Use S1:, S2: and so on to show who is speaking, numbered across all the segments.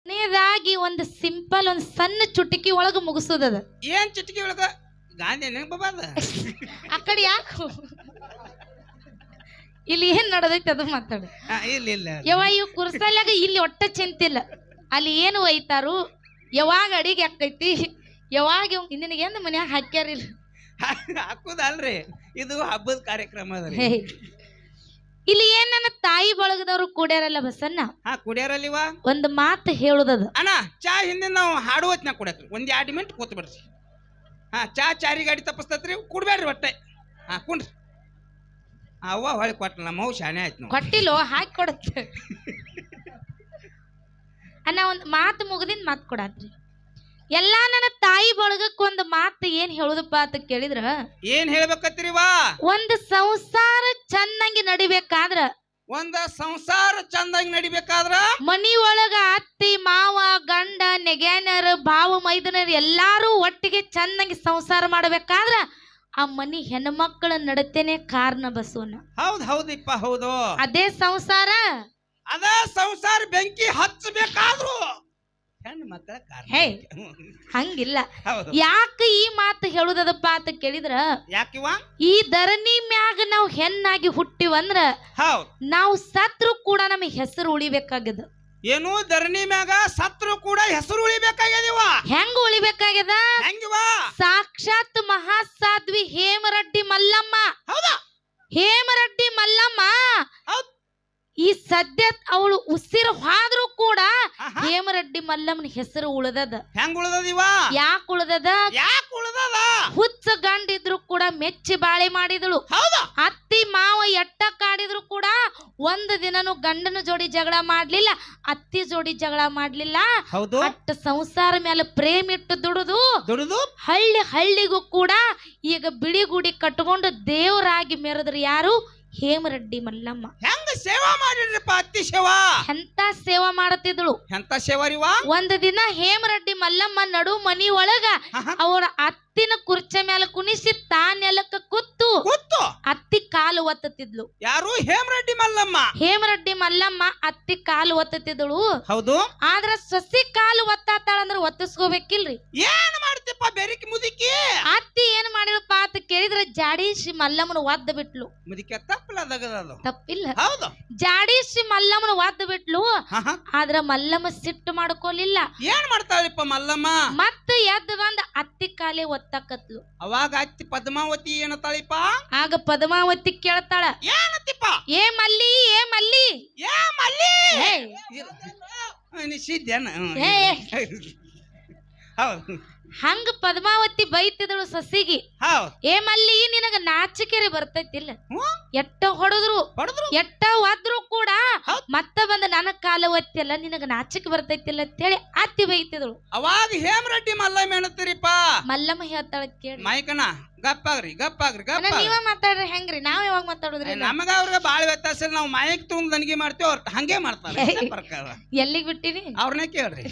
S1: ಕೊನೆಯದಾಗಿ ಒಂದು ಸಿಂಪಲ್ ಒಂದು ಸಣ್ಣ ಚುಟುಕಿ ಒಳಗ ಮುಗಿಸೋದದ.
S2: ಏನ್ ಚಿಟಕಿ ಒಳಗ ಗಾಂಧಿ ನೆನಪದ
S1: ಆ ಕಡೆ ಯಾಕು ಇಲ್ಲಿ ಏನ್ ನಡೆದೈತಿ ಅದು ಮಾತಾಡು.
S2: ಇಲ್ಲ ಇಲ್ಲ
S1: ಯವ ಇವ್ ಕುರ್ಸಲ್ಯಾಗ ಇಲ್ಲಿ ಒಟ್ಟ ಚಿಂತಿಲ್ಲ, ಅಲ್ಲಿ ಏನು ಒಯ್ತಾರು, ಯಾವಾಗ ಅಡಿಗೆ ಹಾಕೈತಿ, ಯಾವಾಗ ನಿನಗೇನು ಮನ್ಯಾಗ ಹಾಕ್ಯಾರಿಲ್ಲ.
S2: ಹಾಕುದಲ್ರಿ, ಇದು ಹಬ್ಬದ ಕಾರ್ಯಕ್ರಮ ಅದ.
S1: ಇಲ್ಲಿ ಏನ್ ನನ್ನ ತಾಯಿ ಬಳಗದವ್ರು ಕೂಡ್ಯಾರಲ್ಲ ಬಸನ್ನ,
S2: ಕುಡಿಯಾರಲ್ಲಿವ
S1: ಒಂದು ಮಾತು ಹೇಳುದದ.
S2: ಅಣ್ಣ ಚಾ ಹಿಂದೆ ನಾವು ಹಾಡುವತ್ನಾಗ ಕುಡಕ್ರಿ ಒಂದ್ 2 ಮಿನಿಟ್ ಕೂತ್ ಬಿಡ್ರಿ. ಚಾರಿ ಗಾಡಿ ತಪ್ಪಿಸ್ತತ್ರಿ, ಕುಡ್ಬೇಡ್ರಿ ಒಟ್ಟೆ. ಕುಂಡ್ರಿ. ಅವ್ವ ಹೊಳಿ ಕೊಟ್ಟ ನಮ್ಮ ಅವ್ ಶಾಣೆ ಆಯ್ತು ನಾವು
S1: ಕೊಟ್ಟಿಲ್ಲೋ, ಹಾಕಿ ಕೊಡತ್ತೆ ಅಣ್ಣ. ಒಂದ್ ಮಾತು ಮುಗಿದಿನ್ ಮಾತು ಕೊಡಾತ್ರಿ. ಎಲ್ಲಾ ನನ್ನ ತಾಯಿ ಬಳಗಕ್ಕೆ ಒಂದು ಮಾತು ಏನ್ ಹೇಳುದಪ್ಪ ಅಂತ ಕೇಳಿದ್ರ,
S2: ಏನ್ ಹೇಳ್ಬೇಕತ್ರಿವಾ?
S1: ಒಂದು ಸಂಸಾರ ಚೆನ್ನಾಗಿ ನಡಿಬೇಕಾದ್ರ,
S2: ಒಂದ ಸಂಸಾರ ಚಂದಾಗಿ ನಡಿಬೇಕಾದ್ರ
S1: ಮನಿ ಒಳಗ ಅತ್ತಿ ಮಾವ ಗಂಡ ನೆಗ್ಯಾನರ್ ಭಾವ ಮೈದನರ್ ಎಲ್ಲಾರು ಒಟ್ಟಿಗೆ ಚೆನ್ನಾಗಿ ಸಂಸಾರ ಮಾಡಬೇಕಾದ್ರ ಆ ಮನಿ ಹೆಣ್ಮಕ್ಕಳ ನಡತೆನೆ ಕಾರಣ ಬಸವಣ್ಣ.
S2: ಹೌದ್ ಹೌದಿಪ್ಪ, ಹೌದು.
S1: ಅದೇ ಸಂಸಾರ,
S2: ಅದ ಸಂಸಾರ ಬೆಂಕಿ ಹಚ್ಚಬೇಕಾದ್ರು ಹೆಣ್ಣು ಮಕ್ಕಳ
S1: ಹೇ
S2: ಕಾರಣ.
S1: ಹಂಗಿಲ್ಲ.
S2: ಹೌದು.
S1: ಯಾಕೆ ಈ ಮಾತು ಹೇಳುದದಪ್ಪ ಅಂತ ಕೇಳಿದ್ರ,
S2: ಯಾಕಿವ?
S1: ಈ ಧರಣಿ ಮ್ಯಾಗ ನಾವು ಹೆಣ್ಣಾಗಿ ಹುಟ್ಟಿವಂದ್ರ
S2: ಹೌದ್,
S1: ನಾವು ಸತ್ರು ಕೂಡ ನಮಗೆ ಹೆಸರು ಉಳಿಬೇಕಾಗ್ಯದ.
S2: ಏನು ಧರಣಿ ಮ್ಯಾಗ ಸತ್ರು ಕೂಡ ಹೆಸರು ಉಳಿಬೇಕಾಗ್ಯದಿವ.
S1: ಹೆಂಗ ಉಳಿಬೇಕಾಗ್ಯದ?
S2: ಹೆಂಗಿವ?
S1: ಸಾಕ್ಷಾತ್ ಮಹಾಸಾಧ್ವಿ ಹೇಮರೆಡ್ಡಿ ಮಲ್ಲಮ್ಮ.
S2: ಹೌದಾ?
S1: ಹೇಮರೆಡ್ಡಿ ಮಲ್ಲಮ್ಮ
S2: ಹೌದ್.
S1: ಈ ಸದ್ಯ ಅವಳು ಉಸಿರು ಹಾದ್ರೂ ಕೂಡ ಹೇಮರೆಡ್ಡಿ ಮಲ್ಲಮ್ಮನ ಹೆಸರು ಉಳಿದದ.
S2: ಹೆಂಗ್ ಉಳ್ದದಿವ?
S1: ಯಾಕೆ ಉಳಿದದ?
S2: ಯಾಕೆ ಉಳ್ದದ?
S1: ಹುಚ್ಚ ಗಂಡಿದ್ರು ಕೂಡ ಮೆಚ್ಚಿ ಬಾಳೆ ಮಾಡಿದಳು.
S2: ಹೌದಾ?
S1: ಅತ್ತಿ ಮಾವ ಎಟ್ಟ ಕಾಡಿದ್ರು ಕೂಡ ಒಂದು ದಿನನು ಗಂಡನ ಜೋಡಿ ಜಗಳ ಮಾಡ್ಲಿಲ್ಲ, ಅತ್ತಿ ಜೋಡಿ ಜಗಳ ಮಾಡ್ಲಿಲ್ಲ.
S2: ಹೌದು.
S1: ಅಟ್ಟ ಸಂಸಾರ ಮೇಲೆ ಪ್ರೇಮ ಇಟ್ಟು
S2: ದುಡಿದು
S1: ಹಳ್ಳಿಗೂ ಕೂಡ ಈಗ ಬಿಳಿಗುಡಿ ಕಟ್ಕೊಂಡು ದೇವರಾಗಿ ಮೆರೆದ್ರು ಯಾರು? ಹೇಮರೆಡ್ಡಿ ಮಲ್ಲಮ್ಮ.
S2: ಹೆಂಗ ಸೇವಾ ಮಾಡಿದ್ರಪ್ಪ ಅತ್ತಿ ಸೇವಾ?
S1: ಎಂತ ಸೇವಾ ಮಾಡತಿದ್ಳು.
S2: ಎಂತ ಸೇವಾರಿವ?
S1: ಒಂದು ದಿನ ಹೇಮರೆಡ್ಡಿ ಮಲ್ಲಮ್ಮ ನಡು ಮನಿ ಒಳಗ ಅವರ ಅತ್ತಿನ ಕುರ್ಚೆ ಮೇಲೆ ಕುಣಿಸಿ ತಾನೆಲ್ಲಕ್ಕ ಕೂತು ಅತ್ತಿ ಕಾಲು ಒತ್ತತಿದ್ಲು.
S2: ಯಾರು? ಹೇಮರೆಡ್ಡಿ ಮಲ್ಲಮ್ಮ.
S1: ಹೇಮರೆಡ್ಡಿ ಮಲ್ಲಮ್ಮ ಅತ್ತಿ ಕಾಲು ಒತ್ತತಿದ್ಳು.
S2: ಹೌದು.
S1: ಆದ್ರ ಸಸಿ ಕಾಲು ಒತ್ತಾತಾಳಂದ್ರ ಒತ್ತಿಸ್ಕೋಬೇಕಿಲ್ರಿ.
S2: ಏನ್ ಮಾಡ್ತಿಪ್ಪ ಬೆರಿಕಿ ಮುದುಕಿ?
S1: ಅತ್ತಿ ಏನ್ ಮಾಡಿಳಪ್ಪ ಅಂತ ಕೇಳಿದ್ರ ಜಾಡಿಸಿ ಮಲ್ಲಮ್ಮನ ಒದ್ದ ಬಿಟ್ಲು.
S2: ಮುದುಕಿ ತಪ್ಪಲದಾಗದ.
S1: ತಪ್ಪಿಲ್ಲ.
S2: ಹೌದು.
S1: ಜಾಡಿಸಿ ಮಲ್ಲಮ್ಮನ ಒದ್ದ ಬಿಟ್ಲು. ಆದ್ರ ಮಲ್ಲಮ್ಮ ಸಿಟ್ಟು ಮಾಡ್ಕೊಲಿಲ್ಲ.
S2: ಏನ್ ಮಾಡ್ತಾಳಿಪ್ಪ ಮಲ್ಲಮ್ಮ?
S1: ಮತ್ತ ಎದ್ದು ಬಂದ ಅತ್ತಿ ಕಾಲೇ ಒತ್ತಕತ್ಲು.
S2: ಅವಾಗ ಅತ್ತಿ ಪದ್ಮಾವತಿ ಏನತ್ತಾಳಿಪ್ಪ?
S1: ಆಗ ಪದ್ಮಾವತಿ ಕೇಳ್ತಾಳ,
S2: ಏನತ್ತಿಪ್ಪ?
S1: ಏ ಮಲ್ಲಿ, ಏ ಮಲ್ಲಿ,
S2: ಏ ಮಲ್ಲಿ.
S1: ಹೇ.
S2: ನಿಶ್ಚಿದ್ದೇನ?
S1: ಹೇ.
S2: ಹೌದು.
S1: ಹಂಗ ಪದ್ಮಾವತಿ ಬೈತಿದಳು ಸಸಿಗಿ.
S2: ಹೌದು.
S1: ಏ ಮಲ್ಲಿ, ನಿನಗ ನಾಚಿಕೆರೆ ಬರ್ತೈತಿಲ್ಲ? ಎಟ್ಟ ಹೊಡೆದ್ರು ಎಟ್ಟ ಒದ್ರು ಕೂಡ ಮತ್ತ ಬಂದ ನನ್ನ ಕಾಲ ಒತ್ತಿಲ್ಲ, ನಿನಗ ನಾಚಿಕೆ ಬರ್ತೈತಿಲ್ಲ ಅಂತೇಳಿ ಅತ್ತಿ ಬೈತಿದಳು.
S2: ಅವಾಗ ಹೇಮರೆಡ್ಡಿ ಮಲ್ಲಮ್ಮ ಏನತ್ತೀರಿಪ್ಪ?
S1: ಮಲ್ಲಮ್ಮ ಹೇಳ್ತಾಳ ಕೇಳಿ.
S2: ಮೈಕಣ್ಣ ಗಪ್ಪಾಗ್ರಿ ಗಪ್ಪಾಗ್ರಿ ಗಪ್ಪ.
S1: ನೀವ ಮಾತಾಡ್ರಿ ಹೆಂಗ್ರಿ? ನಾವ್ ಯಾವಾಗ ಮಾತಾಡುದ್ರಿ?
S2: ನಮಗ ಅವ್ರಿಗೆ ಬಾಳ ವ್ಯತ್ಯಾಸ ಇಲ್ಲ. ನಾವು ಮೈಕ್ ತಗೊಂಡ್ ದನಿಗೆ ಮಾಡ್ತೀವಿ, ಅವ್ರ ಹಂಗೆ ಮಾಡ್ತಾರೆ.
S1: ಎಲ್ಲಿಗ್ ಬಿಟ್ಟಿನಿ?
S2: ಅವ್ರನ್ನೇ ಕೇಳ್ರಿ.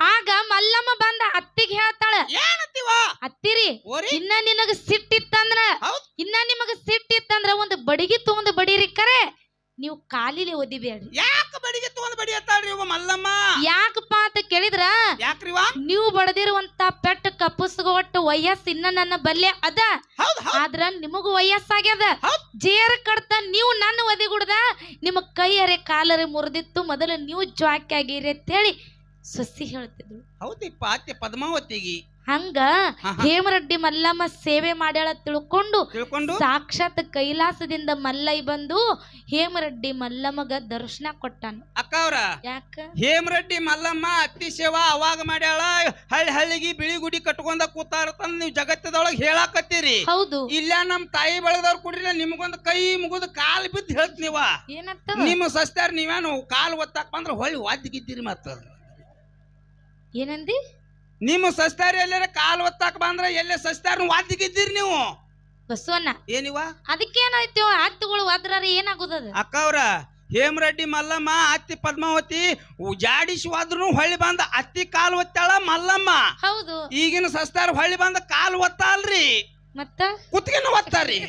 S1: ಆಗ ಮಲ್ಲಮ್ಮ ಬಂದ ಅತ್ತಿಗೆ ಹೇಳ್ತಾಳ,
S2: ಏನತ್ತಿವ?
S1: ಅತ್ತಿರಿ, ಇನ್ನ ನಿನಗ ಸಿಟ್ಟಿತ್ತಂದ್ರ ನಿಮಗ ಸಿಟ್ಟಿತ್ತಂದ್ರ ಒಂದು ಬಡಿಗೆ ತಗೊಂಡ್ ಬಡೀರಿ, ಕರೆ ನೀವು ಕಾಲಿಲಿ ಒದಿಬೇಡ್ರಿ.
S2: ಯಾಕ ಬಡಿಗೆ ತಗೊಂಡ್ ಬಡಿಯತ್ತಾಳ್ರಿ ಮಲ್ಲಮ್ಮ?
S1: ಯಾಕಪ್ಪ ಅಂತ ಕೇಳಿದ್ರ,
S2: ಯಾಕ್ರಿವ?
S1: ನೀವು ಬಡದಿರುವಂತ ಪೆಟ್ಟ ಕಪ್ಪಸ್ಗೊಟ್ಟು ವಯಸ್ಸು ಇನ್ನ ನನ್ನ ಬಲ್ಲೆ ಅದ. ಆದ್ರ ನಿಮಗೂ ವಯಸ್ಸಾಗ್ಯದ. ಜೇರ ಕಡ್ತ ನೀವು ನನ್ನ ಒದಿಗುಡ್ದ ನಿಮ್ಮ ಕೈಯರೆ ಕಾಲರೆ ಮುರಿದಿತ್ತು, ಮೊದಲು ನೀವು ಜ್ವಾಕಿ ಆಗಿರಿ ಅಂತೇಳಿ ಸೊಸಿ ಹೇಳ್ತಿದ್ರು.
S2: ಹೌದಿಪ್ಪ ಅತ್ತೆ ಪದ್ಮಾವತಿಗಿ.
S1: ಹಂಗ ಹೇಮರೆಡ್ಡಿ ಮಲ್ಲಮ್ಮ ಸೇವೆ ಮಾಡ್ಯಾಳ ತಿಳ್ಕೊಂಡು ಸಾಕ್ಷಾತ್ ಕೈಲಾಸದಿಂದ ಮಲ್ಲೈ ಬಂದು ಹೇಮರೆಡ್ಡಿ ಮಲ್ಲಮ್ಮಗ ದರ್ಶನ ಕೊಟ್ಟಾನ.
S2: ಅಕ್ಕ ಅವ್ರ,
S1: ಯಾಕ
S2: ಹೇಮರೆಡ್ಡಿ ಮಲ್ಲಮ್ಮ ಅತ್ತಿ ಸೇವಾ ಅವಾಗ ಮಾಡ್ಯಾಳ, ಹಳ್ಳಿಗೆ ಬಿಳಿ ಗುಡಿ ಕಟ್ಕೊಂಡ ಕೂತಾರತಂದ ನೀವು ಜಗತ್ತದೊಳಗೆ ಹೇಳಾಕತ್ತೀರಿ.
S1: ಹೌದು.
S2: ಇಲ್ಲ ನಮ್ ತಾಯಿ ಬೆಳೆದವ್ರು ಕುಡ್ರಿ, ನಿಮ್ಗೊಂದು ಕೈ ಮುಗಿದು ಕಾಲ್ ಬಿದ್ದು ಹೇಳ್ತ ನೀವ.
S1: ಏನಂತ?
S2: ನಿಮ್ಮ ಸಸ್ತಾರ ನೀವೇನು ಕಾಲ್ ಒತ್ತಾಕ ಬಂದ್ರ ಹೊಳ್ಳಿ ವಾದ್ಗಿದ್ದೀರಿ. ಮತ್ತ
S1: ಏನಂದಿ?
S2: ನಿಮ್ಮ ಸಸ್ತಾರ ಎಲ್ಲಾರ ಕಾಲ್ ಒತ್ತಾಕ ಬಂದ್ರ ಎಲ್ಲೇ ಸಸ್ತಾರ ವಾದ್ಗಿದ್ದೀರಿ ನೀವು.
S1: ಬಸವಣ್ಣ
S2: ಏನಿವ?
S1: ಅದಕ್ಕೇನಾಯ್ತು? ಹತ್ತುಗಳು ಒದ್ರ ಏನಾಗುದದ?
S2: ಅಕ್ಕ ಅವ್ರ, ಹೇಮರೆಡ್ಡಿ ಮಲ್ಲಮ್ಮ ಅತ್ತಿ ಪದ್ಮಾವತಿ ಜಾಡಿಸಿ ಹೋದ್ರು ಹೊಳ್ಳಿ ಬಂದ ಅತ್ತಿ ಕಾಲ್ ಒತ್ತಾಳ ಮಲ್ಲಮ್ಮ.
S1: ಹೌದು.
S2: ಈಗಿನ ಸಸ್ತಾರ ಹೊಳ್ಳಿ ಬಂದ ಕಾಲ್ ಒತ್ತಾಲ್ರಿ,
S1: ಮತ್ತ
S2: ಕುತ್ತಿಗೆನ ಒತ್ತಾರಿ.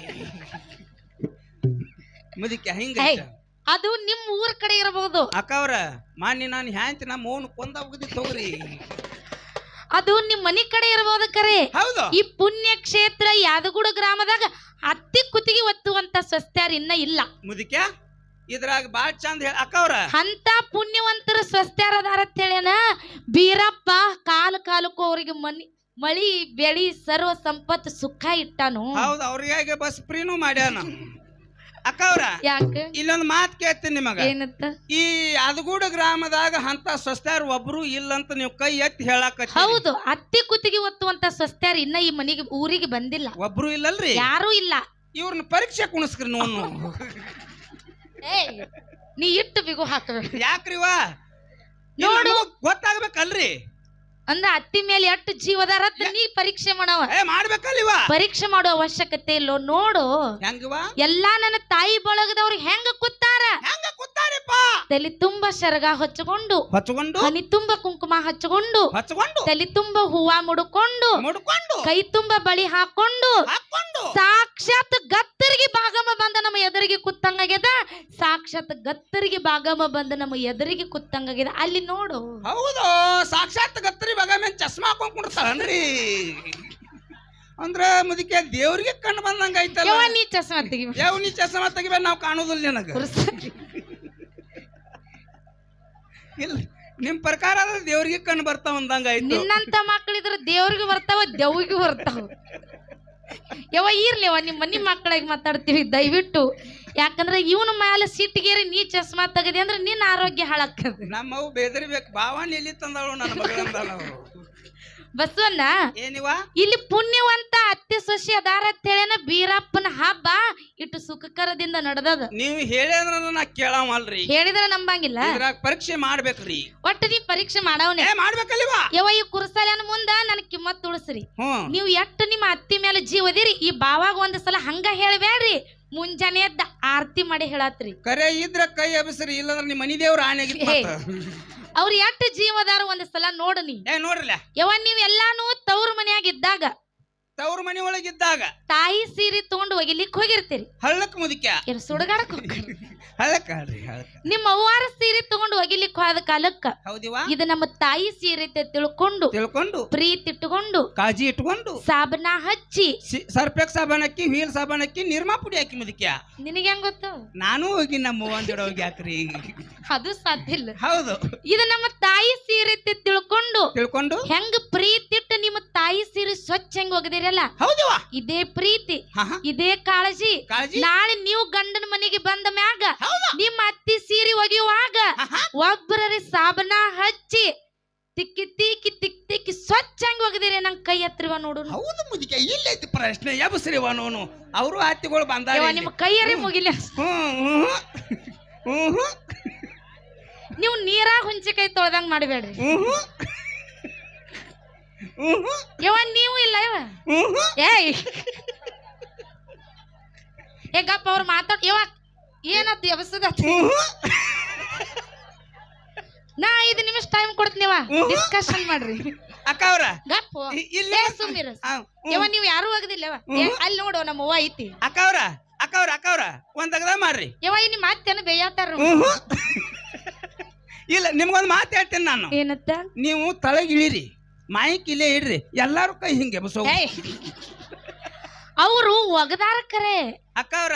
S2: ಮುದಿಕೆ ಹಿಂಗ
S1: ಅದು ನಿಮ್ ಊರ್ ಕಡೆ ಇರಬಹುದು.
S2: ಅಕ್ಕವ್ರ ಮಾನ್ಯ ನಾನು ಹ್ಯಾಂತಿ ನಮ್ಮ ಮೌನ ಕೊಂದ ಹೋಗದಿ ತಗೋರಿ.
S1: ಅದು ನಿಮ್ ಮನಿ ಕಡೆ ಇರಬಹುದು ಕರೆ.
S2: ಹೌದು.
S1: ಈ ಪುಣ್ಯ ಕ್ಷೇತ್ರ ಯಾದಗುಡ ಗ್ರಾಮದಾಗ ಹತ್ತಿ ಕುತ್ತಿಗೆ ಒತ್ತುವಂತ ಸ್ವಸ್ಥ್ಯಾರ ಇನ್ನ ಇಲ್ಲ.
S2: ಮುದಿಕ್ಯಾ ಇದ್ರಾಗ ಬಾಳ್ ಚಂದ ಹೇಳ ಅಕ್ಕವ್ರ.
S1: ಅಂತ ಪುಣ್ಯವಂತರ ಸ್ವಸ್ಥ್ಯಾರ ಅದಾರ ಅಂತ ಹೇಳ್ಯಾನ ಬೀರಪ್ಪ. ಕಾಲಕ್ಕೂ ಅವ್ರಿಗೆ ಮಳಿ ಬೆಳಿ ಸರ್ವ ಸಂಪತ್ತು ಸುಖ ಇಟ್ಟಾನು.
S2: ಹೌದು, ಅವ್ರಿಗೆ ಬಸ್ ಫ್ರೀನು ಮಾಡ್ಯಾನ. ಅಕ್ಕವ್ರ
S1: ಯಾಕ
S2: ಇಲ್ಲೊಂದು ಮಾತು ಕೇಳ್ತೀನಿ ನಿಮಗ.
S1: ಏನಂತ?
S2: ಈ ಯಾದಗೂಡ ಗ್ರಾಮದಾಗ ಅಂತ ಸ್ವಸ್ಥ್ಯಾರ ಒಬ್ರು ಇಲ್ಲಂತ ನೀವು ಕೈ ಎತ್ತಿ ಹೇಳಾಕ.
S1: ಹೌದು, ಹತ್ತಿ ಕುತ್ತಿಗೆ ಒತ್ತುವಂತ ಸ್ವಸ್ಥ್ಯಾರ ಇನ್ನ ಈ ಮನಿಗೆ ಊರಿಗೆ ಬಂದಿಲ್ಲ.
S2: ಒಬ್ರು ಇಲ್ಲಲ್ರಿ?
S1: ಯಾರು ಇಲ್ಲ.
S2: ಇವ್ರನ್ನ ಪರೀಕ್ಷೆ ಕುಣಿಸ್ಕ್ರಿ ನೋನು.
S1: ನೀ ಇಟ್ಟು ಬಿಗು ಹಾಕಬೇಕು.
S2: ಯಾಕ್ರಿವಾ
S1: ನೋಡು
S2: ಗೊತ್ತಾಗ್ಬೇಕಲ್ರಿ.
S1: ಅಂದ್ರ ಅತ್ತಿ ಮೇಲೆ ಎಷ್ಟು ಜೀವದಾರ ನೀ ಪರೀಕ್ಷೆ ಮಾಡವ.
S2: ಮಾಡ್ಬೇಕಲ್ವಾ?
S1: ಪರೀಕ್ಷೆ ಮಾಡೋ ಅವಶ್ಯಕತೆ ಇಲ್ಲೋ. ನೋಡು
S2: ಹೆಂಗವಾ
S1: ಎಲ್ಲಾ ನನ್ನ ತಾಯಿ ಬಳಗದವ್ರು ಹೆಂಗ ಕೂತಾರ. ತಲೆ ತುಂಬಾ ಶರಗ ಹಚ್ಚಿಕೊಂಡು ಹನಿ ತುಂಬಾ ಕುಂಕುಮ ಹಚ್ಚಿಕೊಂಡು ತಲೆ ತುಂಬಾ ಹೂವ ಮುಡ್ಕೊಂಡು ಕೈ ತುಂಬಾ ಬಳಿ ಹಾಕೊಂಡು ಸಾಕ್ಷಾತ್ ಗತ್ತರಿಗೆ ಭಾಗಮ ಬಂದ ನಮ್ಮ ಎದುರಿಗೆ ಕುತ್ತಂಗಾಗ್ಯದ. ಸಾಕ್ಷಾತ್ ಗತ್ತರಿಗೆ ಭಾಗಮ ಬಂದ ನಮ್ಮ ಎದುರಿಗೆ ಕುತ್ತಂಗಾಗ್ಯದ. ಅಲ್ಲಿ ನೋಡು.
S2: ಹೌದು, ಸಾಕ್ಷಾತ್ ಗತ್ತರಿ ಭಾಗಮ ಚಸ್ಮಾ ಹಾಕೊಂಡ್ ಕುಡ್ತಾರನ್ರಿ. ಅಂದ್ರ ಮುದಿಕೆ ದೇವ್ರಿಗೆ ಕಣ್ಣು ಬಂದಂಗ ಐತಲ್ಲ.
S1: ನೀ ಚಸ್ಮಾ ತೆಗಿಬ.
S2: ನೀ ಚಸ್ಮಾ ತೆಗಿಬೇಕ, ನಾವ್ ಕಾಣುದಿಲ್ಲ ನನಗ. ಇಲ್ಲ, ನಿಮ್ ಪ್ರಕಾರ ದೇವ್ರಿಗೆ ಕಣ್ಣು ಬರ್ತಾವ ಅಂದಂಗ ಐತಿ.
S1: ನಿನ್ನಂತ ಮಕ್ಕಳಿದ್ರ ದೇವ್ರಿಗೆ ಬರ್ತಾವ, ದೆವ್ವಿಗೂ ಬರ್ತಾವ. ಇರ್ಲಿವ ನಿಮ್ಮ ಮನಿ ಮಕ್ಕಳಿಗೆ ಮಾತಾಡ್ತೀವಿ ದಯವಿಟ್ಟು. ಯಾಕಂದ್ರೆ ಇವನ ಮ್ಯಾಲ ಸಿಟ್ಟಿಗೇರಿ ನೀ ಚಸ್ಮಾ ತೆಗದಿ ಅಂದ್ರೆ ನಿನ್ನ ಆರೋಗ್ಯ ಹಾಳಾಗ್ತದ.
S2: ನಮ್ಮವು ಬೇದರಿಬೇಕು. ಭಾವನೆ ಎಲ್ಲಿ ತಂದಳು ನನ್ನ ಮಗಳಂದಳು.
S1: ಬಸವಣ್ಣ
S2: ಏನಿವಾ
S1: ಇಲ್ಲಿ ಪುಣ್ಯವಂತ ಅತ್ತಿ ಸೊಸಿ ಅದಾರ ಅಂತ ಹೇಳೇನ ಬೀರಪ್ಪನ ಹಬ್ಬ ಇಟ್ಟು ಸುಖಕರದಿಂದ ನಡೆದದ.
S2: ನೀವು ಹೇಳಿದ್ರ ನಾ ಕೇಳವಲ್ರಿ.
S1: ಹೇಳಿದ್ರ ನಂಬಂಗಿಲ್ಲ.
S2: ಇದ್ರಾಗ ಪರೀಕ್ಷೆ ಮಾಡ್ಬೇಕ್ರಿ.
S1: ಒಟ್ಟು ನೀ ಪರೀಕ್ಷೆ ಮಾಡವನೇ
S2: ಮಾಡ್ಬೇಕಲ್ವಾ?
S1: ಈ ಕುರ್ಸಾಲನ ಮುಂದ ನನ್ ಕಿಮ್ಮತ್ ಉಳಿಸ್ರಿ. ನೀವು ಎಷ್ಟು ನಿಮ್ಮ ಅತ್ತಿ ಮೇಲೆ ಜೀವದಿರಿ. ಈ ಬಾವಾಗ ಒಂದ್ ಸಲ ಹಂಗ ಹೇಳ್ಬೇಡ್ರಿ. ಮುಂಜಾನೆ ಎದ್ದ ಆರತಿ ಮಾಡಿ ಹೇಳತ್ರಿ.
S2: ಕರೆ ಇದ್ರ ಕೈ ಅಬಸ್ರಿ, ಇಲ್ಲಂದ್ರ ನಿಮ್ಮ ಮನಿ ದೇವ್ರ ಆನೆಗಿತ್ತ.
S1: ಅವ್ರ ಎಷ್ಟು ಜೀವದಾರ ಒಂದ್ ಸಲ ನೋಡು ನೀ.
S2: ನೋಡ್ರಲ್ಲ
S1: ನೀವ್ ಎಲ್ಲಾನು ತವ್ರ ಮನ್ಯಾಗ ಇದ್ದಾಗ,
S2: ತವ್ರ ಮನಿ ಒಳಗಿದ್ದಾಗ
S1: ತಾಯಿ ಸೀರೆ ತಗೊಂಡು ಒಗಿಲಿಕ್ ಹೋಗಿರ್ತೀರಿ.
S2: ಹಳ್ಳಕ್ ಮುದಿಕ್ಯಾ
S1: ಸುಡಗಾಡಕ್
S2: ಹಳ್ಳಕ್ಕ
S1: ನಿಮ್ಮ ಅವ್ವಾರ ಸೀರೆ ತಗೊಂಡು ಒಗಿಲಿಕ್ ಹೋದ ಕಾಲಕ್ಕ ಇದು ನಮ್ಮ ತಾಯಿ ಸೀರೆ ತಿಳ್ಕೊಂಡು ಪ್ರೀತಿ ಇಟ್ಟುಕೊಂಡು
S2: ಕಾಜಿ ಇಟ್ಕೊಂಡು
S1: ಸಾಬನ ಹಚ್ಚಿ
S2: ಸರ್ಪೆಕ್ ಸಾಬನ್ ಹಾಕಿ ವೀಲ್ ಸಾಬನ್ ಹಾಕಿ ನಿರ್ಮಾ ಪುಡಿ ಹಾಕಿ ಮುದಿಕ್ಯಾ.
S1: ನಿನಗೆ ಹೆಂಗ್ ಗೊತ್ತು?
S2: ನಾನು ಹೋಗಿ ನಮ್ಮ ಒಂದಿಡ ಹೋಗಿ ಹಾಕ್ರಿ.
S1: ಅದು ಸಾಧ್ಯ ಇಲ್ಲ.
S2: ಹೌದು,
S1: ಇದು ನಮ್ಮ ತಾಯಿ ಸೀರೆ ತಿಳ್ಕೊಂಡು ಹೆಂಗ್ ಪ್ರೀತಿ ಇಟ್ಟು ನಿಮ್ಮ ತಾಯಿ ಸೀರೆ ಸ್ವಚ್ಛ ಹೆಂಗ್ ಒಗದಿರಲ್ಲ.
S2: ಹೌದವಾ?
S1: ಇದೇ ಪ್ರೀತಿ, ಇದೇ ಕಾಳಜಿ. ನಾಳೆ ನೀವು ಗಂಡನ ಮನೆಗೆ ಬಂದ ಮ್ಯಾಗ ನಿಮ್ಮ ಅತ್ತಿ ಸೀರೆ ಒಗೆಯುವಾಗ ಒಬ್ಬರೇ ಸಾಬನ ಹಚ್ಚಿ ತಿಕ್ಕಿ ತಿಕ್ಕಿ ಸ್ವಚ್ಛ ಹೆಂಗ್ ಒಗದಿರಿ ನಂಗೆ ಕೈ ಹತ್ರವ ನೋಡು.
S2: ಹೌದು ಮುದಿಕೆ, ಇಲ್ಲೈತಿ ಪ್ರಶ್ನೆ. ಎಬಸ್ರಿವ ನೋನು ಅವರು ಅತ್ತಿಗಳು ಬಂದಾಗ
S1: ನಿಮ್ಮ ಕೈಯರೇ ಮುಗಿಲ್ಲ. ನೀವು ನೀರಾಗ ಹುಂಚಿಕಾಯಿ ತೊಳ್ದಂಗ್ ಮಾಡಬೇಡ್ರಿ. ನೀವು ಇಲ್ಲ ಗಪ್ಪ ಅವ್ರು ಮಾತಾಡ್ ಏನತ್ ಎಬಸದ. ನಾ 5 ನಿಮಿಷ ಟೈಮ್ ಕೊಡ್ತೀನಿವ, ಡಿಸ್ಕಷನ್ ಮಾಡ್ರಿ.
S2: ಅಕ್ಕವ್ರ
S1: ಗಪ್ಪ ಸುಮ್ಮಿರ. ನೀವು ಯಾರು ಹೋಗದಿಲ್ಲವ. ಅಲ್ಲಿ ನೋಡು ನಮ್ಮ ಅವ್ವ ಐತಿ.
S2: ಅಕ್ಕವ್ರ ಒಂದ್ ತಗದ ಮಾಡ್ರಿ.
S1: ನಿಮ್ಮ ಮಾತೇನು ಬೇಯತ್ತಾರ.
S2: ಇಲ್ಲ, ನಿಮ್ಗೊಂದು ಮಾತು ಹೇಳ್ತೇನೆ ನಾನು.
S1: ಏನತ್ತ?
S2: ನೀವು ತಳಗಿಳಿರಿ, ಮೈಕ್ ಇಲ್ಲೇ ಇಡ್ರಿ, ಎಲ್ಲಾರು ಕೈ ಹಿಂಗೆ ಬಸೋ.
S1: ಅವರು ಒಗದಾರ ಕರೆ.
S2: ಅಕ್ಕವ್ರ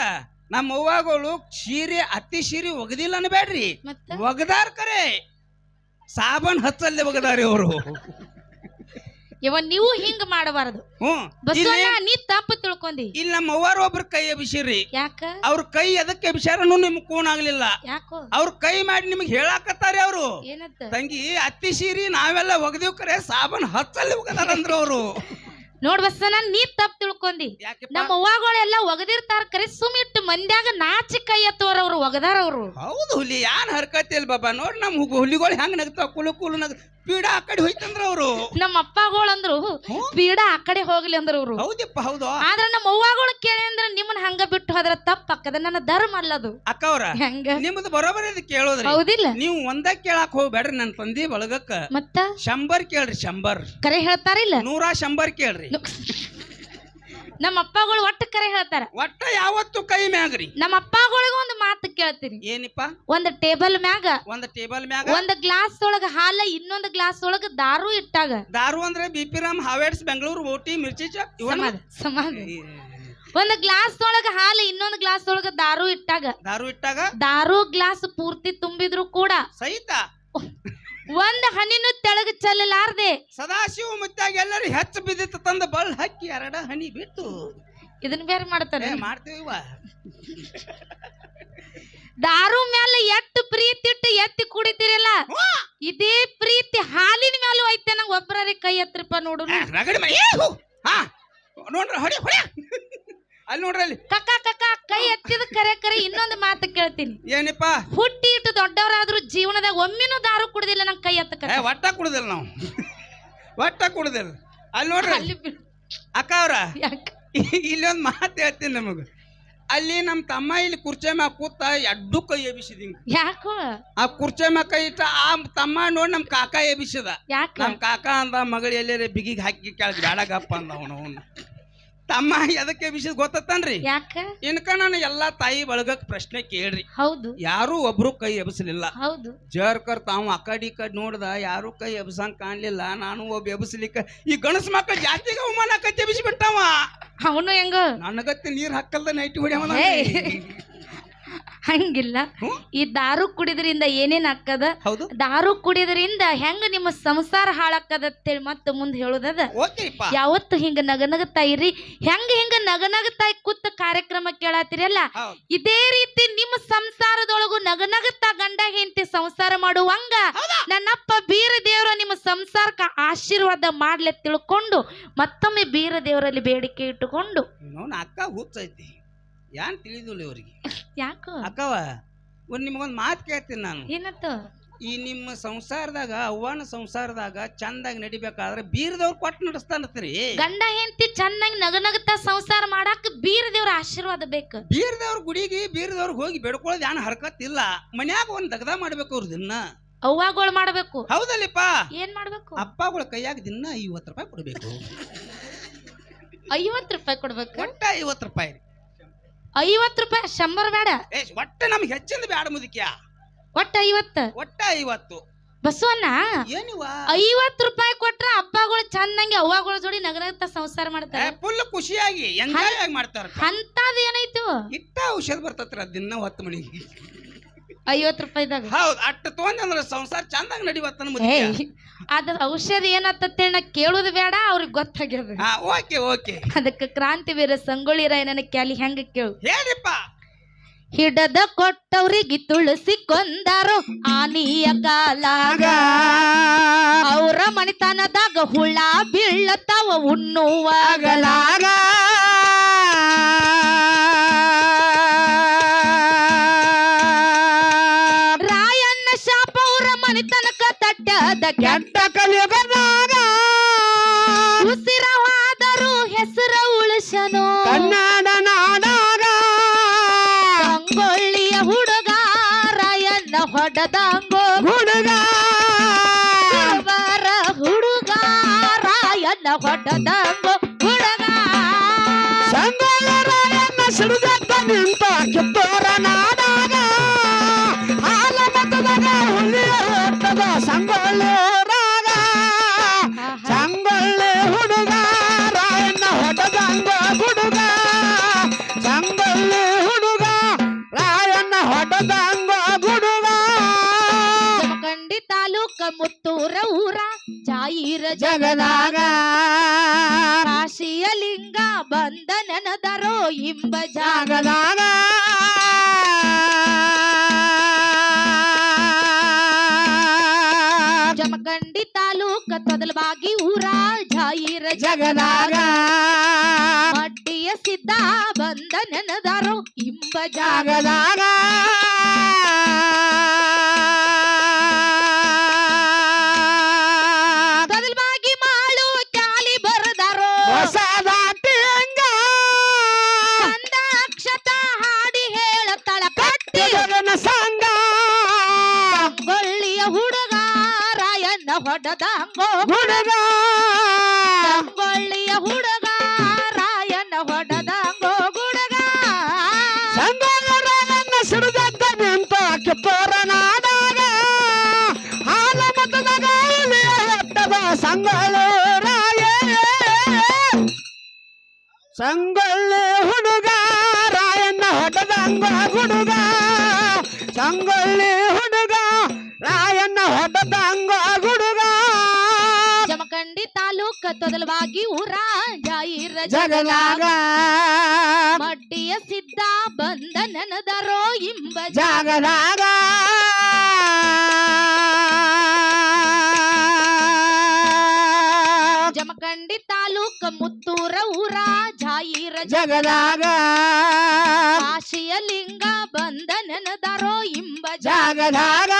S2: ನಮ್ಮ ಅವ್ವಗಳು ಸೀರೆ ಅತ್ತಿ ಸೀರೆ ಒಗದಿಲ್ಲ ಅನ್ಬೇಡ್ರಿ, ಒಗದಾರ ಕರೆ. ಸಾಬನ್ ಹಚ್ಚಲ್ಲೇ ಒಗದಾರಿ ಅವರು.
S1: ನೀವು ಹಿಂಗ ಮಾಡಬಾರದು. ನೀ ತಪ್ಪು ತಿಳ್ಕೊಂಡಿ.
S2: ಇಲ್ಲಿ ನಮ್ಮ ಅವ್ವಾರ ಒಬ್ರ ಕೈ ಅಭಿಷೇರಿ.
S1: ಯಾಕ? ಅವ್ರ
S2: ಕೈ ಅದಕ್ಕೆ ಅಭಿಷೇರನು ನಿಮ್ಗೆ ಕೂನ್ ಆಗ್ಲಿಲ್ಲ.
S1: ಯಾಕೋ?
S2: ಅವ್ರ ಕೈ ಮಾಡಿ ನಿಮ್ಗೆ ಹೇಳಾಕತ್ತಾರೆ ಅವರು.
S1: ಏನಂತ?
S2: ತಂಗಿ ಅತ್ತಿ ಸೀರಿ ನಾವೆಲ್ಲ ಒಗದಿವ್ ಕರೆ ಸಾಬನ್ ಹಚ್ಚಲ್ಲಿ ಒಗದಾರಂದ್ರು ಅವರು.
S1: ನೋಡ್ ಬಸ್ಸನ ನೀ ತಪ್ಪು ತಿಳ್ಕೊಂಡಿ. ನಮ್ಮ ಅವ್ವಗಳೆಲ್ಲ ಒಗದಿರ್ತಾರ ಕರೆ. ಸುಮ್ಮಿಟ್ಟು ಮಂದ್ಯಾಗ ನಾಚಿ ಕೈ ಎತ್ತೋರ ಅವ್ರು ಒಗದಾರ ಅವ್ರು.
S2: ಹೌದು, ಹುಲಿ ಯಾನ್ ಹರ್ಕತಿ ಅಲ್ ಬಾಬಾ. ನೋಡ್ ನಮ್ ಹುಲಿಗಳು ಹೆಂಗ್ ನಗ್ತಾವ, ಕುಲು ನಗ್ ಪೀಡ ಆ ಕಡೆ ಹೋಯ್ತಂದ್ರ ಅವ್ರು. ನಮ್ಮ
S1: ಅಪ್ಪಗಳು ಅಂದ್ರು ಪೀಡ ಆ ಕಡೆ ಹೋಗ್ಲಿ ಅಂದ್ರ ಅವ್ರು.
S2: ಹೌದಪ್ಪ, ಹೌದು.
S1: ಆದ್ರ ನಮ್ಮ ಅವ್ವಗಳು ಕೇಳಿ ಅಂದ್ರ ನಿಮ್ಮನ್ನ ಹಂಗ ಬಿಟ್ಟು ಹೋದ್ರ ತಪ್ಪಕ್ಕದ. ನನ್ನ ಧರ್ಮ ಅಲ್ಲದು.
S2: ಅಕ್ಕವ್ರ
S1: ಹೆಂಗ
S2: ನಿಮ್ದು ಬರೋಬರಿ ಕೇಳೋದ್ರಿ.
S1: ಹೌದಿಲ್ಲ?
S2: ನೀವು ಒಂದ ಕೇಳಾಕ್ ಹೋಗ್ಬೇಡ್ರಿ. ನನ್ ತಂದಿ ಬಳಗಕ್ಕ ಮತ್ತ 100 ಕೇಳ್ರಿ. 100
S1: ಕರೆ ಹೇಳ್ತಾರಿಲ್ಲ.
S2: 100 ಕೇಳ್ರಿ.
S1: ನಮ್ಮ ಅಪ್ಪಗಳು ಒಟ್ಟು ಕರೆ ಹೇಳ್ತಾರ.
S2: ಒಟ್ಟ ಯಾವತ್ತು ಕೈ ಮ್ಯಾಗ್ರಿ.
S1: ನಮ್ಮ ಅಪ್ಪಗಳಿಗೂ ಒಂದು ಮಾತು ಕೇಳ್ತೀನಿ.
S2: ಏನಿಪ್ಪ?
S1: ಒಂದ್ ಟೇಬಲ್ ಮ್ಯಾಗ ಒಂದ್ ಗ್ಲಾಸ್ ಒಳಗ ಹಾಲ, ಇನ್ನೊಂದ್ ಗ್ಲಾಸ್ ಒಳಗ ದಾರು ಇಟ್ಟಾಗ.
S2: ದಾರು ಅಂದ್ರೆ ಬಿಪಿ ರಾಮ್, ಹಾವೇಡ್ಸ್, ಬೆಂಗಳೂರು, ಓಟಿ, ಮಿರ್ಚಿ
S1: ಸಮಾಧಿ. ಒಂದ್ ಗ್ಲಾಸ್ ಒಳಗ ಹಾಲು, ಇನ್ನೊಂದ್ ಗ್ಲಾಸ್ ಒಳಗ ದಾರು ಇಟ್ಟಾಗ ದಾರು ಗ್ಲಾಸ್ ಪೂರ್ತಿ ತುಂಬಿದ್ರು ಕೂಡ
S2: ಸಹಿತ
S1: ಒಂದ್ ಹನಿನೂ ತೆಳಗ ಚೆಲ್ಲಲಾರ್ದೆ
S2: ಸದಾಶಿವ ಮುತ್ತಾಗ ಎಲ್ಲರೂ ಹೆಚ್ಚು ಬಿದ್ದಿತ್ತು ತಂದ ಬಳ್ಳ ಹಕ್ಕಿ 2 ಹನಿ ಬಿಟ್ಟು
S1: ಇದನ್ನ ಬೇರೆ ಮಾಡ್ತಾರೆ.
S2: ಮಾಡ್ತೀವ.
S1: ದಾರು ಮ್ಯಾಲ ಎಷ್ಟು ಪ್ರೀತಿ ಇಟ್ಟು ಎತ್ತಿ ಕುಡಿತೀರಲ್ಲ, ಇದೇ ಪ್ರೀತಿ ಹಾಲಿನ ಮ್ಯಾಲೂ ಐತೆ. ನಂಗೆ ಒಬ್ಬರೇ ಕೈ ಎತ್ತರಪ್ಪ ನೋಡು.
S2: ನೋಡ್ರಿ ಹೊಡಿ ಹೊಡಿ ಅಲ್ಲಿ ನೋಡ್ರಿ ಅಲ್ಲಿ
S1: ಕಕ್ಕ ಕೈ ಎತ್ತಿದ ಕರೆ ಇನ್ನೊಂದು ಮಾತು ಕೇಳ್ತೀನಿ.
S2: ಏನಪ್ಪ?
S1: ಹುಟ್ಟಿ ಇಟ್ಟು ದೊಡ್ಡವರಾದ್ರೂ ಜೀವನದಾಗ ಒಮ್ಮಿನೂ ದಾರು ಕುಡ್ದಿಲ್ಲ. ನಂಗೆ ಕೈ ಎತ್ತ
S2: ಒಟ್ಟ ಕುಡ್ದಿಲ್ಲ ನಾವು, ಒಟ್ಟ ಕುಡ್ದಿಲ್ಲ. ಅಲ್ಲಿ ನೋಡ್ರಿ ಅಕ್ಕ ಅವ್ರ, ಇಲ್ಲೊಂದು ಮಾತು ಹೇಳ್ತೀನಿ ನಮಗ. ಅಲ್ಲಿ ನಮ್ಮ ತಮ್ಮ ಇಲ್ಲಿ ಕುರ್ಚೆ ಮ್ಯಾಗ ಕೂತ ಎಡ್ಡು ಕೈ ಎಬಿಸಿದಿಂಗ.
S1: ಯಾಕೋ
S2: ಆ ಕುರ್ಚೆ ಮ್ಯಾಗ ಕೈ ಇಟ್ಟ ಆ ತಮ್ಮ ನೋಡಿ ನಮ್ ಕಾಕ ಎಬಿಸಿದ. ನಮ್ ಕಾಕ ಅಂದ ಮಗಳು ಎಲ್ಲೇ ಬಿಗಿಗೆ ಹಾಕಿ ಕೆಳಗೆ ಬ್ಯಾಡಗಪ್ಪ ಅಂದ. ಅವನು ತಮ್ಮ ಎದಕ್ಕೆ ವಿಷಯ ಗೊತ್ತತ್ತನ್ರಿ?
S1: ಯಾಕ?
S2: ಇನ್ಕ ನಾನು ಎಲ್ಲಾ ತಾಯಿ ಬಳಗಕ್ ಪ್ರಶ್ನೆ ಕೇಳ್ರಿ.
S1: ಹೌದು.
S2: ಯಾರು ಒಬ್ರು ಕೈ ಎಬ್ಸಲಿಲ್ಲ.
S1: ಹೌದು.
S2: ಜರ್ಕರ್ ತಾವು ಅಕಡಿ ಕಡ್ ನೋಡ್ದ, ಯಾರು ಕೈ ಎಬ್ಸಂಗ್ ಕಾಣ್ಲಿಲ್ಲ. ನಾನು ಒಬ್ಬ ಎಬ್ಸಲಿಕ್ಕ ಈ ಗಣಸ ಮಕ್ಕಳ ಜಾತಿಗೆ ಅವಮಾನ ಕತ್ತಿ ಎಬ್ಸಿ ಬಿಟ್ಟಾವ.
S1: ಅವನು ಹೆಂಗ
S2: ನನಗತ್ತೆ ನೀರ್ ಹಾಕಲ್ದ ನೈಟ್ ಹೊಡ್ಯಾವ.
S1: ಹಂಗಿಲ್ಲ. ಈ ದಾರು ಕುಡಿದ್ರಿಂದ ಏನೇನ್ ಹಾಕದ, ದಾರು ಕುಡಿದ್ರಿಂದ ಹೆಂಗ ನಿಮ್ಮ ಸಂಸಾರ ಹಾಳಾಕದ ಅಂತೇಳಿ ಮತ್ತೆ ಮುಂದೆ ಹೇಳುದದ. ಯಾವತ್ತು ಹಿಂಗ ನಗನಗತಾ ಇರಿ. ಹೆಂಗ ನಗನಗತಾ ಕೂತ ಕಾರ್ಯಕ್ರಮ ಕೇಳಾತಿರಲ್ಲ, ಇದೇ ರೀತಿ ನಿಮ್ಮ ಸಂಸಾರದೊಳಗು ನಗನಗತಾ ಗಂಡ ಹೆಂಡತಿ ಸಂಸಾರ ಮಾಡುವಂಗ ನನ್ನಪ್ಪ ಬೀರ ದೇವರ ನಿಮ್ಮ ಸಂಸಾರಕ್ಕ ಆಶೀರ್ವಾದ ಮಾಡ್ಲೆ ತಿಳ್ಕೊಂಡು ಮತ್ತೊಮ್ಮೆ ಬೀರ ದೇವರಲ್ಲಿ ಬೇಡಿಕೆ ಇಟ್ಟುಕೊಂಡು.
S2: ಅಕ್ಕ ಹುಚ್ಚೈತಿ, ಯಾನ್ ತಿಳಿದಿಲ್ಲ ಇವ್ರಿಗೆ.
S1: ಯಾಕೋ
S2: ಅಕ್ಕವ ನಿಮ್ಗೊಂದ್ ಮಾತು ಕೇಳ್ತೀನಿ ನಾನು.
S1: ಏನತ್ತು?
S2: ಈ ನಿಮ್ಮ ಸಂಸಾರದಾಗ, ಅವ್ವನ ಸಂಸಾರದಾಗ ಚಂದಾಗಿ ನಡಿಬೇಕಾದ್ರೆ ಬೀರದವ್ರು ಕೊಟ್ಟು ನಡೆಸ್ತಾನತ್ರಿ.
S1: ಗಂಡ ಹೆಂಡತಿ ಚಂದಾಗಿ ನಗನಗತಾ ಸಂಸಾರ ಮಾಡಾಕ ಬೀರ ದೇವ್ರ ಆಶೀರ್ವಾದ ಬೇಕು.
S2: ಬೀರದವ್ರ ಗುಡಿಗೆ ಬೀರದವ್ರಿಗೆ ಹೋಗಿ ಬೇಡ್ಕೊಳ್ಳೋದು ಏನ್ ಹರ್ಕತ್ತಿಲ್ಲ. ಮನ್ಯಾಗ ಒಂದ್ ದಗದ ಮಾಡ್ಬೇಕು ಅವ್ರ ದಿನ.
S1: ಅವ್ವಾಗಳು ಮಾಡ್ಬೇಕು.
S2: ಹೌದಲ್ಲಿಪ್ಪ.
S1: ಏನ್ ಮಾಡ್ಬೇಕು?
S2: ಅಪ್ಪಗಳ ಕೈಯಾಗ ದಿನ 50 ರೂಪಾಯಿ ಕೊಡ್ಬೇಕು.
S1: 50 ರೂಪಾಯಿ ಕೊಡ್ಬೇಕು.
S2: ಒಟ್ಟ 50 ರೂಪಾಯಿ.
S1: 50 ರೂಪಾಯಿ 100 ಬೇಡ.
S2: ಒಟ್ಟ ನಮ್ಗೆ ಹೆಚ್ಚಿಂದ ಬ್ಯಾಡ ಮುದುಕ್ಯಾ.
S1: ಒಟ್ಟ 50.
S2: ಒಟ್ಟ 50.
S1: ಬಸವಣ್ಣ,
S2: ಏನಿವ
S1: 50 ರೂಪಾಯಿ ಕೊಟ್ರ ಅಪ್ಪಗಳು ಚಂದಂಗೆ ಅವ್ವಗಳ ಜೋಡಿ ನಗನಗತಾ ಸಂಸಾರ ಮಾಡ್ತಾರೆ.
S2: ಫುಲ್ ಖುಷಿಯಾಗಿ ಎಂಜಾಯ್ ಆಗಿ ಮಾಡ್ತಾರ.
S1: ಅಂತದ್ ಏನಾಯ್ತು?
S2: ಇಟ್ಟ ಔಷಧ ಬರ್ತತ್ರ ದಿನ 10 ಮಣಿಗೆ
S1: 50 ರೂಪಾಯಿದಾಗ.
S2: ಹೌದು, ಅಟ್ಟ ತೊಗೊಂಡ್ರ ಸಂಸಾರ ಚಂದಾಗಿ ನಡಿವತ್ತನ.
S1: ಅದ್ರ ಔಷಧ ಏನತ್ತೇಳಿ ನಾ ಕೇಳುದು ಬೇಡ, ಅವ್ರಿಗೆ ಗೊತ್ತಾಗ್ಯದ.
S2: ಓಕೆ.
S1: ಅದಕ್ಕೆ ಕ್ರಾಂತಿವೀರ ಸಂಗೊಳ್ಳಿ ರಾಯಣ್ಣನ ಕ್ಯಾಲಿ ಹೆಂಗ ಕೇಳು
S2: ಹೇಳಿಪ್ಪ.
S1: ಹಿಡದ ಕೊಟ್ಟವ್ರಿಗೆ ತುಳಸಿ ಕೊಂದಾರೋ ಆನಿಯ ಕಾಲಾಗ, ಅವ್ರ ಮಣಿತನದಾಗ ಹುಳ ಬೀಳತಾವ ಉಣ್ಣುವಾಗಲಾಗ. ರಾಯಣ್ಣ ಶಾಪ ಅವ್ರ ಮಣಿತನಕ ತಟ್ಟದ ಕೆಟ್ಟ ಕಲಿಯುಗದಾಗ, ಉಸಿರವಾದರೂ ಹೆಸರ ಉಳಿಸನು ಕನ್ನಡ ನಾಡಾಗ. ಸಂಗೊಳ್ಳಿಯ ಹುಡುಗ ರಾಯಣ್ಣ ಹೊಡೆದಂಗೋ ಹುಡುಗ, ಹುಡುಗ ರಾಯಣ್ಣ ಹೊಡೆದಂಗೋ ಹುಡುಗ. ಸಂಗೊಳ್ಳ ರಾಯಣ್ಣ ಸಿಡಿದತ್ತ ನಿಂತ ಕಿತ್ತೂರ ನಾಡಾಗ, ಹಾಲ ಮತದಾಗ ಹುಲಿಯ ಹೊಟ್ಟದ ಸಂಗೊಳ್ಳಿ ರಾಗ. ಸಂಗೊಳ್ಳಿ ಹುಡುಗ ರಾಯಣ್ಣ ಹೊಡೆದಂಗೋ ಹುಡುಗ, ಸಂಗೊಳ್ಳಿ ಹುಡುಗ ರಾಯಣ್ಣ ಹೊಡೆದಂಗೋ ಹುಡುಗ. ಜಮಖಂಡಿ ತಾಲೂಕ ಮುತ್ತೂರ ಊರ ಜಾಯಿರ ಜಗದಾಗ, ಕಾಶಿಯ ಲಿಂಗ ಬಂದ ನೆನದರೋ ಇಂಬ ಜಾಗದಾಗ. ಜಮಖಂಡಿ ತಾಲೂಕ ತೊದಲಬಾಗಿ ಊರ ಜಾಯಿರ ಜಗದಾಗ, ಮಡ್ಡಿಯ ಸಿದ್ಧ ಬಂದ ನೆನದಾರೋ ಇಂಬ ಜಾಗದಾಗ. ತೊದಲಬಾಗಿ ಮಾಳು ಕ್ಯಾಲಿ ಬರದಾರೋ ಹೊಸದಾಟಿ ಹಂಗ, ಅಂದ ಅಕ್ಷತ ಹಾಡಿ ಹೇಳತಳ ಕಟ್ಟಿ ಸಂಗ. ಸಂಗೊಳ್ಳಿಯ ಹುಡುಗ ರಾಯಣ್ಣ ಹೊಡೆದಂಗೋ ಹುಡುಗ, ಸಂಗೊಳ್ಳಿಯ ಹುಡುಗ ರಾಯಣ್ಣ
S3: ಸಂಗೊಳ್ಳಿ ರಾಯ ಸಂಗೊಳ್ಳಿ ಹುಡುಗ ರಾಯಣ್ಣ ಹೊಡೆದಂಗ ಹುಡುಗ ಸಂಗೊಳ್ಳಿ ಹುಡುಗ ರಾಯಣ್ಣ ಹೊಡೆದಂಗ ಹುಡುಗ
S1: ಜಮಖಂಡಿ ತಾಲೂಕ ತೊದಲವಾಗಿ ಊರ ಜಾಯಿರ
S3: ಜಗದಾಗ
S1: ಮಡ್ಡಿಯ ಸಿದ್ಧ ಬಂದ ನನದರೋ ಇಂಬ
S3: ಜಾಗದಾಗ
S1: ಜಮಖಂಡಿ ತಾಲೂಕ ಮುತ್ತೂರ ಊರ ಜಾಯಿರ
S3: ಜಗದಾಗ
S1: ಕಾಶಿಯ ಲಿಂಗ ಬಂದ ನನದರೋ ಇಂಬ
S3: ಜಾಗದಾಗ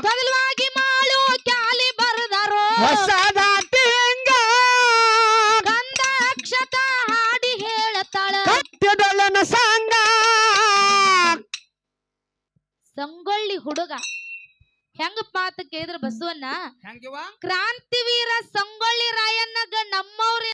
S1: ತೊದಲವಾಗಿ ಮಾಳು ಕ್ಯಾಲಿ ಬರದರೋ
S3: ಹೊಸದಾಟಿ ಹೆಂಗ
S1: ಕಂದ ಅಕ್ಷತ ಹಾಡಿ ಹೇಳತಾಳ
S3: ಕಟ್ಟಿದೊಳನ ಸಂಗ
S1: ಸಂಗೊಳ್ಳಿ ಹುಡುಗ ಹೆಂಗಪ್ಪ ಅಂತ ಕೇಳಿದ್ರ ಬಸವಣ್ಣ
S2: ಹೆಂಗಿವ
S1: ಕ್ರಾಂತಿವೀರ